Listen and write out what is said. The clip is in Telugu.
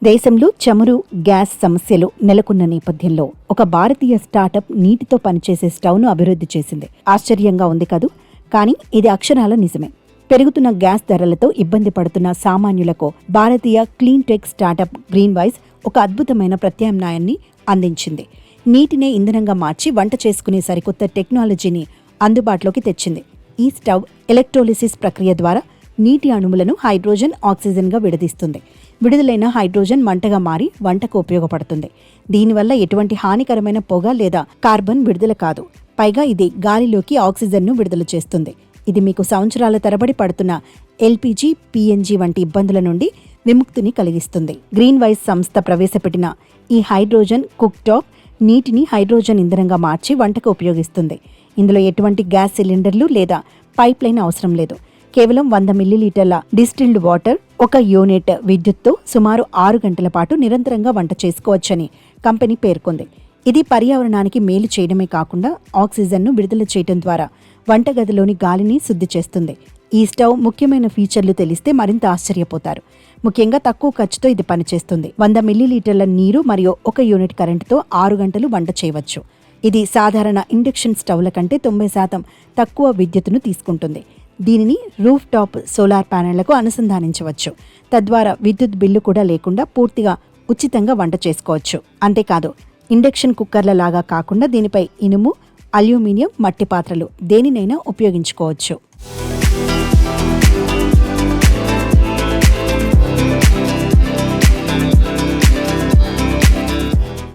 దేశంలో చమురు గ్యాస్ సమస్యలు నెలకొన్న నేపథ్యంలో ఒక భారతీయ స్టార్టప్ నీటితో పనిచేసే స్టవ్ను అభివృద్ధి చేసింది. ఆశ్చర్యంగా ఉంది కదూ, కానీ ఇది అక్షరాల నిజమే. పెరుగుతున్న గ్యాస్ ధరలతో ఇబ్బంది పడుతున్న సామాన్యులకు భారతీయ clean tech startup Green Wise ఒక అద్భుతమైన ప్రత్యామ్నాయాన్ని అందించింది. నీటినే ఇంధనంగా మార్చి వంట చేసుకునే సరికొత్త టెక్నాలజీని అందుబాటులోకి తెచ్చింది. ఈ స్టవ్ ఎలక్ట్రోలిసిస్ ప్రక్రియ ద్వారా నీటి అణువులను హైడ్రోజన్, ఆక్సిజన్గా విడదీస్తుంది. విడుదలైన హైడ్రోజన్ మంటగా మారి వంటకు ఉపయోగపడుతుంది. దీనివల్ల ఎటువంటి హానికరమైన పొగ లేదా కార్బన్ విడుదల కాదు. పైగా ఇది గాలిలోకి ఆక్సిజన్ను విడుదల చేస్తుంది. ఇది మీకు సంవత్సరాల తరబడి పడుతున్న ఎల్పీజీ, పీఎన్జీ వంటి ఇబ్బందుల నుండి విముక్తిని కలిగిస్తుంది. గ్రీన్ వైస్ సంస్థ ప్రవేశపెట్టిన ఈ హైడ్రోజన్ కుక్ టాప్ నీటిని హైడ్రోజన్ ఇంధనంగా మార్చి వంటకు ఉపయోగిస్తుంది. ఇందులో ఎటువంటి గ్యాస్ సిలిండర్లు లేదా పైప్ లైన్ అవసరం లేదు. కేవలం 100 మిల్లీలీటర్ల డిస్టిల్డ్ వాటర్, 1 యూనిట్ విద్యుత్తో సుమారు 6 గంటల పాటు నిరంతరంగా వంట చేసుకోవచ్చని కంపెనీ పేర్కొంది. ఇది పర్యావరణానికి మేలు చేయడమే కాకుండా ఆక్సిజన్ను విడుదల చేయడం ద్వారా వంటగదిలోని గాలిని శుద్ధి చేస్తుంది. ఈ స్టవ్ ముఖ్యమైన ఫీచర్లు తెలిస్తే మరింత ఆశ్చర్యపోతారు. ముఖ్యంగా తక్కువ ఖర్చుతో ఇది పనిచేస్తుంది. 100 మిల్లీలీటర్ల నీరు మరియు 1 యూనిట్ కరెంటుతో 6 గంటలు వంట చేయవచ్చు. ఇది సాధారణ ఇండక్షన్ స్టవ్ల కంటే 90% తక్కువ విద్యుత్తును తీసుకుంటుంది. దీనిని రూఫ్ టాప్ సోలార్ ప్యానెళ్లకు అనుసంధానించవచ్చు. తద్వారా విద్యుత్ బిల్లు కూడా లేకుండా పూర్తిగా ఉచితంగా వంట చేసుకోవచ్చు. అంతేకాదు, ఇండక్షన్ కుక్కర్ల లాగా కాకుండా దీనిపై ఇనుము, అల్యూమినియం, మట్టి పాత్రలు దేనినైనా ఉపయోగించుకోవచ్చు.